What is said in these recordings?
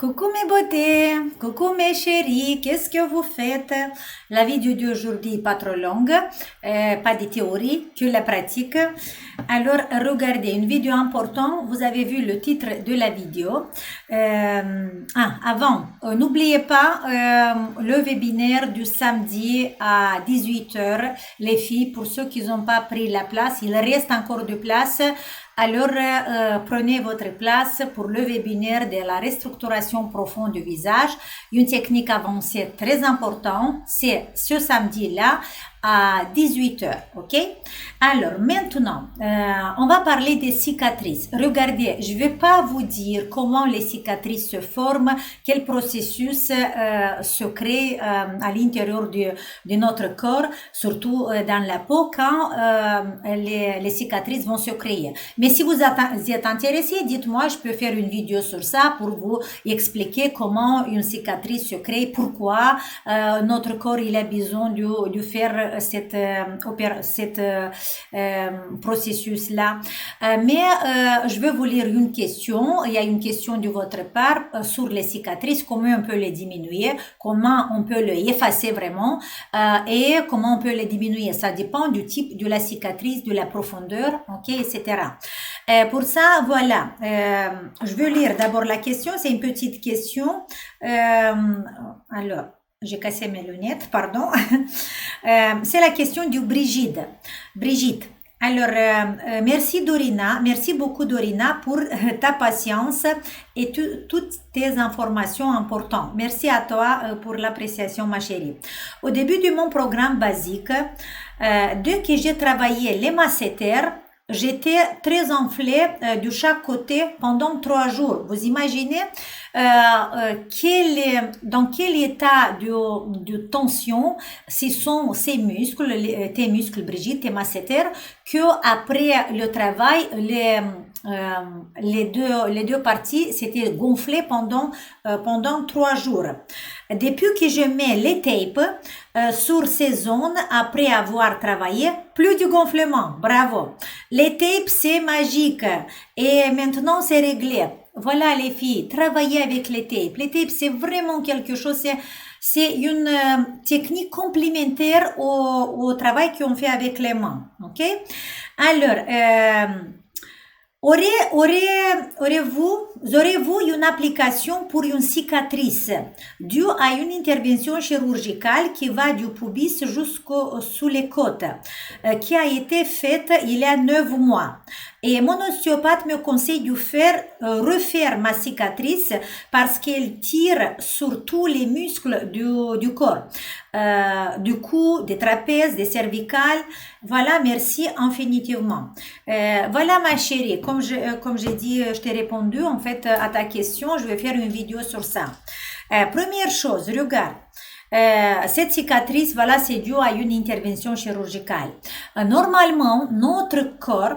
Coucou mes beautés, coucou mes chéris, qu'est-ce que vous faites? La vidéo d'aujourd'hui pas trop longue, pas de théorie, que la pratique. Alors regardez, une vidéo importante, vous avez vu le titre de la vidéo. Avant, n'oubliez pas le webinaire du samedi à 18h, les filles, pour ceux qui n'ont pas pris la place, il reste encore de place. Alors, prenez votre place pour le webinaire de la restructuration profonde du visage. Une technique avancée très importante, c'est ce samedi-là à 18h, ok? Alors, maintenant, on va parler des cicatrices. Regardez, je ne vais pas vous dire comment les cicatrices se forment, quel processus se crée à l'intérieur de notre corps, surtout dans la peau, quand les cicatrices vont se créer. Mais si vous êtes intéressé, dites-moi, je peux faire une vidéo sur ça pour vous expliquer comment une cicatrice se crée, pourquoi notre corps il a besoin de faire cette processus-là. Mais je vais vous lire une question. Il y a une question de votre part sur les cicatrices, comment on peut les diminuer, comment on peut les effacer vraiment et comment on peut les diminuer. Ça dépend du type de la cicatrice, de la profondeur, ok, etc. Pour ça, voilà, je vais lire d'abord la question. C'est une petite question. Alors, j'ai cassé mes lunettes, pardon. C'est la question de Brigitte. Brigitte. Alors, merci Dorina, merci beaucoup Dorina pour ta patience et toutes tes informations importantes. Merci à toi pour l'appréciation ma chérie. Au début de mon programme basique, dès que j'ai travaillé les masséters, j'étais très enflée de chaque côté pendant 3 jours. Vous imaginez dans quel état de tension ce sont ces muscles, tes muscles Brigitte, tes masséters, que après le travail, les deux parties s'étaient gonflées pendant 3 jours. Depuis que je mets les tapes sur ces zones après avoir travaillé, plus de gonflement. Bravo. Les tapes, c'est magique. Et maintenant, c'est réglé. Voilà les filles, travaillez avec les tapes. Les tapes, c'est vraiment quelque chose, c'est une technique complémentaire au travail qu'on fait avec les mains. Ok? Alors, aurez-vous une application pour une cicatrice due à une intervention chirurgicale qui va du pubis sous les côtes, qui a été faite il y a 9 mois? Et mon ostéopathe me conseille de refaire ma cicatrice parce qu'elle tire sur tous les muscles du corps, du cou, des trapèzes, des cervicales. Voilà, merci infinitivement. Voilà ma chérie, comme j'ai dit, je t'ai répondu en fait à ta question, je vais faire une vidéo sur ça. Première chose, regarde. Cette cicatrice, voilà, c'est dû à une intervention chirurgicale. Normalement, notre corps,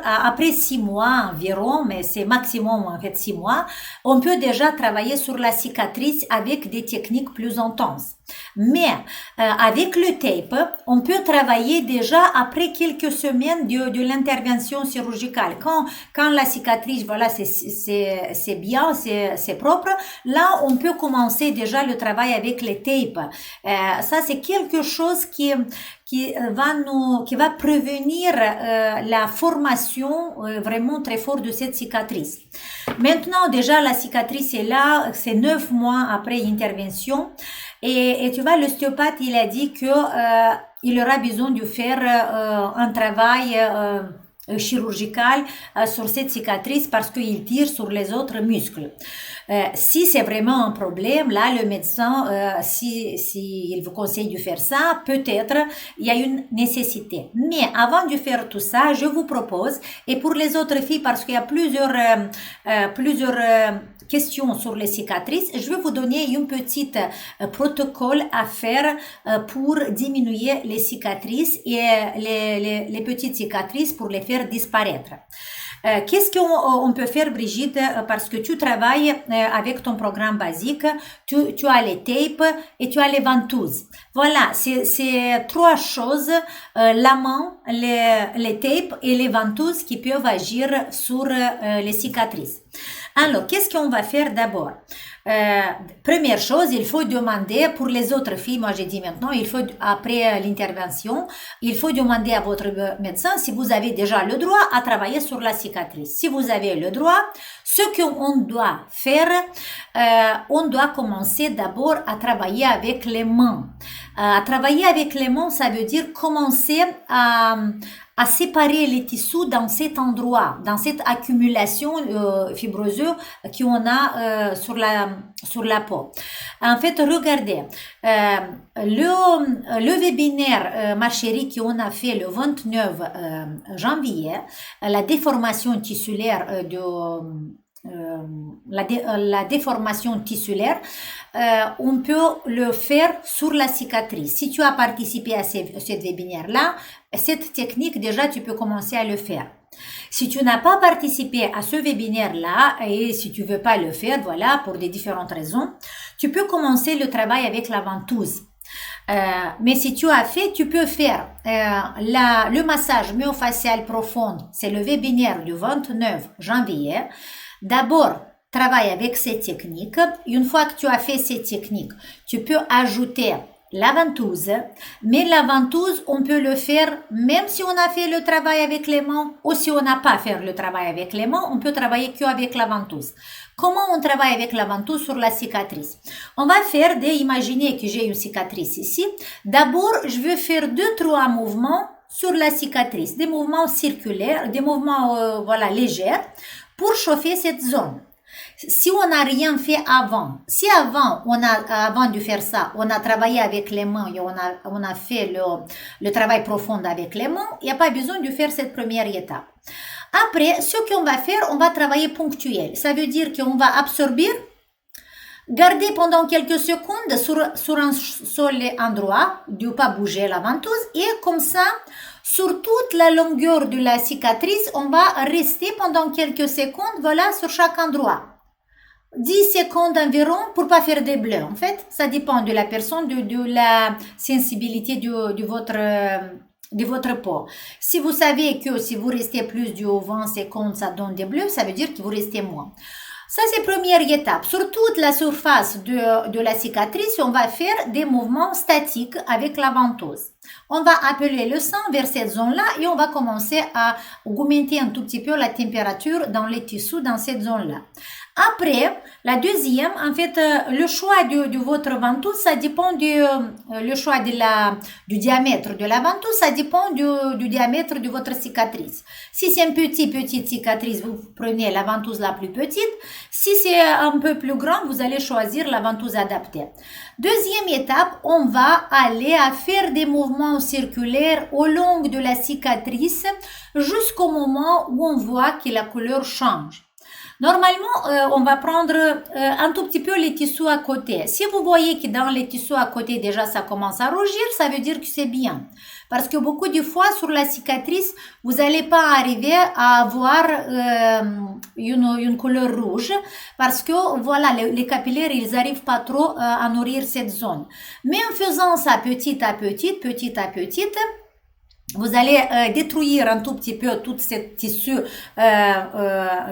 après 6 mois environ, mais c'est maximum en fait 6 mois, on peut déjà travailler sur la cicatrice avec des techniques plus intenses. Mais avec le tape, on peut travailler déjà après quelques semaines de l'intervention chirurgicale. Quand la cicatrice, voilà, c'est bien, c'est propre, là, on peut commencer déjà le travail avec les tapes. Ça, c'est quelque chose qui va prévenir la formation vraiment très fort de cette cicatrice. Maintenant, déjà, la cicatrice est là, c'est 9 mois après intervention. Et tu vois, l'ostéopathe, il a dit que il aura besoin de faire un travail chirurgical sur cette cicatrice parce qu'il tire sur les autres muscles. Si c'est vraiment un problème, là, le médecin, si il vous conseille de faire ça, peut-être il y a une nécessité. Mais avant de faire tout ça, je vous propose, et pour les autres filles, parce qu'il y a plusieurs questions sur les cicatrices, je vais vous donner un petit protocole à faire pour diminuer les cicatrices et les petites cicatrices pour les faire disparaître. Qu'est-ce qu'on peut faire, Brigitte, parce que tu travailles avec ton programme basique, tu as les tapes et tu as les ventouses. Voilà, c'est 3 choses, la main, les tapes et les ventouses qui peuvent agir sur les cicatrices. Alors, qu'est-ce qu'on va faire d'abord? Première chose, il faut demander pour les autres filles, moi j'ai dit maintenant, il faut après l'intervention, il faut demander à votre médecin si vous avez déjà le droit à travailler sur la cicatrice. Si vous avez le droit, ce qu'on doit faire, on doit commencer d'abord à travailler avec les mains. Travailler avec les mains, ça veut dire commencer à séparer les tissus dans cet endroit, dans cette accumulation fibreuse qu'on a sur la peau. En fait, regardez, le webinaire, ma chérie, qu'on a fait le 29 janvier, la déformation tissulaire la déformation tissulaire, on peut le faire sur la cicatrice. Si tu as participé à ce webinaire-là, cette technique, déjà, tu peux commencer à le faire. Si tu n'as pas participé à ce webinaire-là et si tu veux pas le faire, voilà, pour des différentes raisons, tu peux commencer le travail avec la ventouse. Mais si tu as fait, tu peux faire le massage myofascial profond. C'est le webinaire du 29 janvier. D'abord, travaille avec ces techniques. Une fois que tu as fait ces techniques, tu peux ajouter la ventouse. Mais la ventouse, on peut le faire même si on a fait le travail avec les mains ou si on n'a pas fait le travail avec les mains, on peut travailler qu'avec la ventouse. Comment on travaille avec la ventouse sur la cicatrice? On va faire imaginez que j'ai une cicatrice ici. D'abord, je veux faire 2-3 mouvements sur la cicatrice. Des mouvements circulaires, des mouvements légers pour chauffer cette zone. Si on n'a rien fait avant, si avant de faire ça, on a travaillé avec les mains et on a fait le travail profond avec les mains, il n'y a pas besoin de faire cette première étape. Après, ce qu'on va faire, on va travailler ponctuel. Ça veut dire qu'on va absorber, garder pendant quelques secondes sur un seul endroit, ne pas bouger la ventouse, et comme ça, sur toute la longueur de la cicatrice, on va rester pendant quelques secondes, voilà, sur chaque endroit. 10 secondes environ pour pas faire des bleus. En fait, ça dépend de la personne, de la sensibilité de votre peau. Si vous savez que si vous restez plus de 20 secondes, ça donne des bleus, ça veut dire que vous restez moins. Ça, c'est la première étape. Sur toute la surface de la cicatrice, on va faire des mouvements statiques avec la ventouse. On va appeler le sang vers cette zone-là et on va commencer à augmenter un tout petit peu la température dans les tissus dans cette zone-là. Après, la deuxième, en fait, le choix de votre ventouse, ça dépend le choix du diamètre de la ventouse, ça dépend du diamètre de votre cicatrice. Si c'est une petite cicatrice, vous prenez la ventouse la plus petite. Si c'est un peu plus grand, vous allez choisir la ventouse adaptée. Deuxième étape, on va aller à faire des mouvements circulaires au long de la cicatrice jusqu'au moment où on voit que la couleur change. Normalement, on va prendre un tout petit peu les tissus à côté. Si vous voyez que dans les tissus à côté, déjà, ça commence à rougir, ça veut dire que c'est bien. Parce que beaucoup de fois, sur la cicatrice, vous n'allez pas arriver à avoir une couleur rouge. Parce que, voilà, les capillaires, ils n'arrivent pas trop à nourrir cette zone. Mais en faisant ça petit à petit, vous allez détruire un tout petit peu tout ce tissu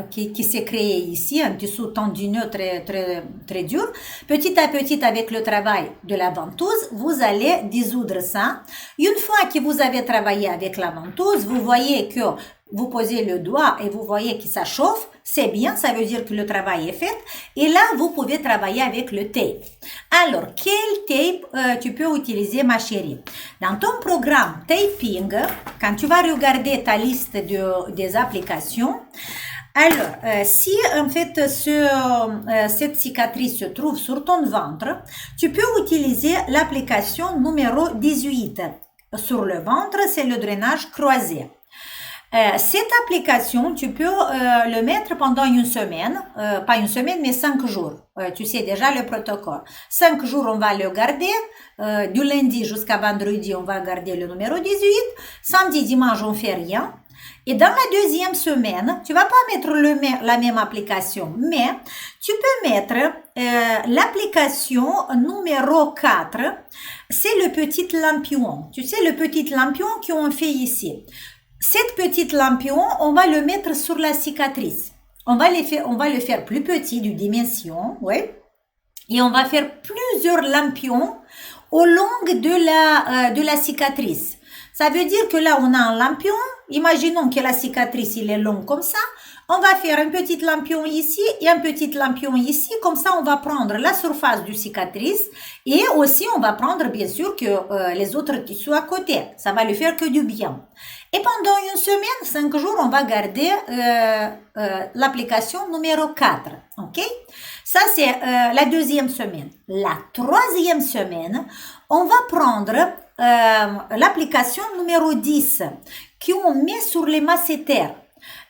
qui s'est créé ici, un tissu tendineux très dur. Petit à petit, avec le travail de la ventouse, vous allez dissoudre ça. Une fois que vous avez travaillé avec la ventouse, vous voyez que vous posez le doigt et vous voyez que ça chauffe, c'est bien, ça veut dire que le travail est fait. Et là, vous pouvez travailler avec le tape. Alors, quel tape tu peux utiliser, ma chérie? Dans ton programme Taping, quand tu vas regarder ta liste des applications, alors, si en fait cette cicatrice se trouve sur ton ventre, tu peux utiliser l'application numéro 18. Sur le ventre, c'est le drainage croisé. Cette application, tu peux le mettre pendant une semaine, pas une semaine, mais 5 jours. Tu sais déjà le protocole. 5 jours, on va le garder. Du lundi jusqu'à vendredi, on va garder le numéro 18. Samedi, dimanche, on fait rien. Et dans la deuxième semaine, tu vas pas mettre la même application, mais tu peux mettre l'application numéro 4. C'est le petit lampion. Tu sais, le petit lampion qu'on fait ici. Cette petite lampion, on va le mettre sur la cicatrice. on va le faire plus petit de dimension, ouais. Et on va faire plusieurs lampions au long de la cicatrice. Ça veut dire que là, on a un lampion. Imaginons que la cicatrice, il est long comme ça. On va faire un petit lampion ici et un petit lampion ici. Comme ça, on va prendre la surface du cicatrice. Et aussi, on va prendre, bien sûr, que les autres tissus à côté. Ça va lui faire que du bien. Et pendant une semaine, 5 jours, on va garder l'application numéro 4. OK? Ça, c'est la deuxième semaine. La troisième semaine, on va prendre l'application numéro 10 qu'on met sur les masséters.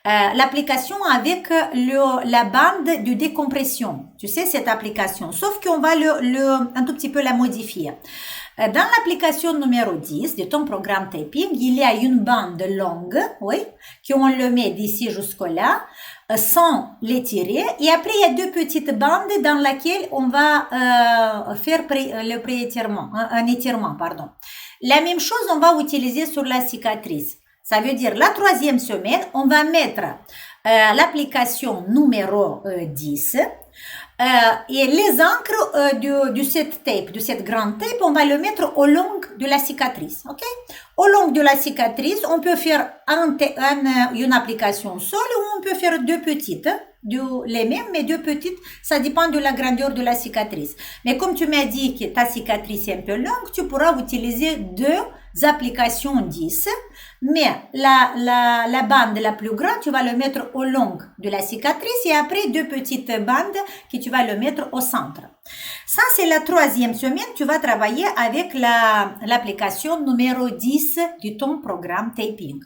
L'application avec la bande de décompression. Tu sais, cette application. Sauf qu'on va un tout petit peu la modifier. Dans l'application numéro 10 de ton programme Taping, il y a une bande longue, oui, qu'on le met d'ici jusque-là, sans l'étirer. Et après, il y a deux petites bandes dans lesquelles on va faire le pré-étirement, un étirement, pardon. La même chose, on va utiliser sur la cicatrice. Ça veut dire, la troisième semaine, on va mettre l'application numéro 10 et les encres de cette tape, de cette grande tape, on va le mettre au long de la cicatrice, ok? Au long de la cicatrice, on peut faire une application seule ou on peut faire deux petites, les mêmes, mais deux petites, ça dépend de la grandeur de la cicatrice. Mais comme tu m'as dit que ta cicatrice est un peu longue, tu pourras utiliser deux applications 10, mais la bande la plus grande, tu vas le mettre au long de la cicatrice et après deux petites bandes que tu vas le mettre au centre. Ça, c'est la troisième semaine, tu vas travailler avec l'application numéro 10 de ton programme Taping.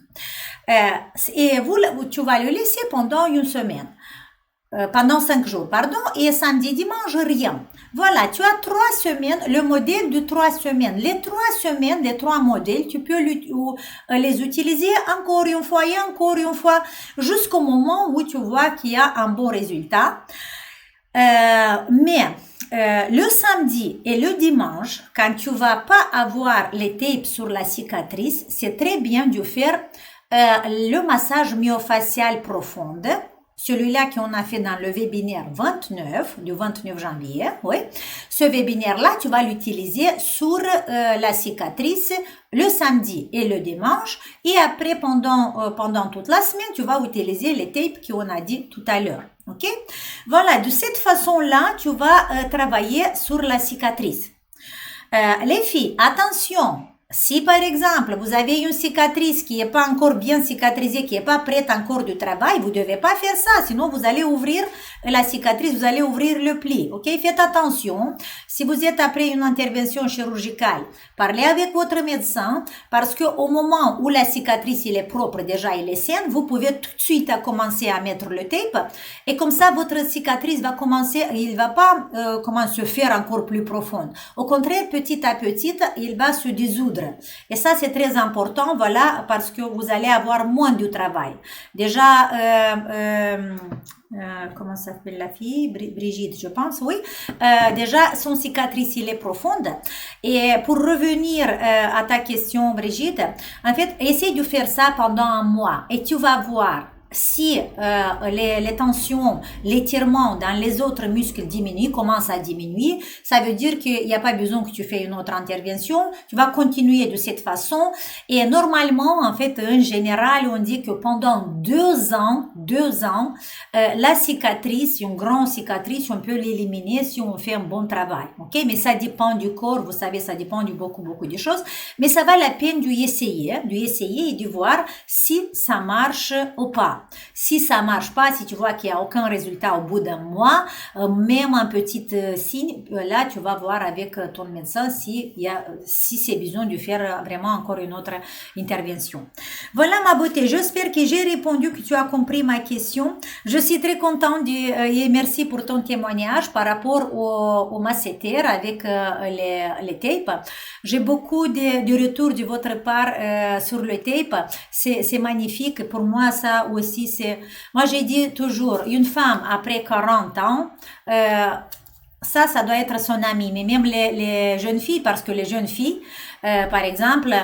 Et tu vas le laisser pendant une semaine. Pendant 5 jours, pardon, et samedi, dimanche, rien. Voilà, tu as 3 semaines, le modèle de 3 semaines. Les 3 semaines, les 3 modèles, tu peux les utiliser encore une fois et encore une fois jusqu'au moment où tu vois qu'il y a un bon résultat. Mais le samedi et le dimanche, quand tu vas pas avoir les tapes sur la cicatrice, c'est très bien de faire le massage myofacial profond. Celui-là qu'on a fait dans le webinaire 29, du 29 janvier, oui. Ce webinaire-là, tu vas l'utiliser sur la cicatrice le samedi et le dimanche. Et après, pendant toute la semaine, tu vas utiliser les tapes qu'on a dit tout à l'heure. OK? Voilà, de cette façon-là, tu vas travailler sur la cicatrice. Les filles, attention! Si par exemple, vous avez une cicatrice qui n'est pas encore bien cicatrisée, qui n'est pas prête encore du travail, vous ne devez pas faire ça. Sinon, vous allez ouvrir la cicatrice, vous allez ouvrir le pli. OK? Faites attention. Si vous êtes après une intervention chirurgicale, parlez avec votre médecin parce qu'au moment où la cicatrice elle est propre, déjà elle est saine, vous pouvez tout de suite commencer à mettre le tape et comme ça, votre cicatrice va commencer, il ne va pas se faire encore plus profonde. Au contraire, petit à petit, il va se dissoudre. Et ça, c'est très important, voilà, parce que vous allez avoir moins de travail. Déjà, comment s'appelle la fille? Brigitte, je pense, oui. Déjà, son cicatrice, il est profonde. Et pour revenir à ta question, Brigitte, en fait, essaye de faire ça pendant un mois et tu vas voir. Si les tensions, l'étirement dans les autres muscles diminuent, commencent à diminuer, ça veut dire qu'il n'y a pas besoin que tu fasses une autre intervention. Tu vas continuer de cette façon. Et normalement, en fait, en général, on dit que pendant 2 ans, la cicatrice, une grande cicatrice, on peut l'éliminer si on fait un bon travail. Ok? Mais ça dépend du corps. Vous savez, ça dépend de beaucoup de choses. Mais ça va la peine d'essayer et de voir si ça marche ou pas. Si ça marche pas, si tu vois qu'il n'y a aucun résultat au bout d'un mois, même un petit signe, là, tu vas voir avec ton médecin si c'est besoin de faire vraiment encore une autre intervention. Voilà ma beauté. J'espère que j'ai répondu, que tu as compris ma question. Je suis très contente et merci pour ton témoignage par rapport au masséter avec les tapes. J'ai beaucoup de retours de votre part sur le tape. C'est magnifique. Pour moi, ça aussi, moi j'ai dit toujours, une femme après 40 ans, Ça doit être son ami. Mais même les jeunes filles, parce que les jeunes filles, par exemple,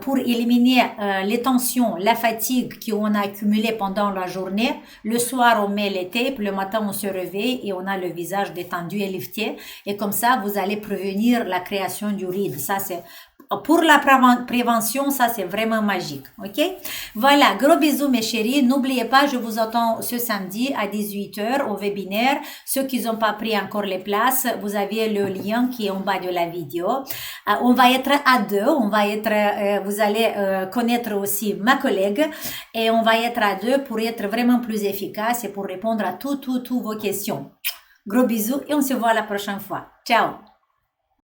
pour éliminer les tensions, la fatigue qu'on a accumulée pendant la journée, le soir on met les tapes, le matin on se réveille et on a le visage détendu et lifté. Et comme ça, vous allez prévenir la création du ride. Ça, c'est pour la prévention, ça c'est vraiment magique, ok? Voilà, gros bisous mes chéris. N'oubliez pas, je vous attends ce samedi à 18h au webinaire. Ceux qui n'ont pas pris encore les places, vous avez le lien qui est en bas de la vidéo. On va être à deux, vous allez connaître aussi ma collègue et on va être à deux pour être vraiment plus efficace et pour répondre à toutes vos questions. Gros bisous et on se voit la prochaine fois. Ciao!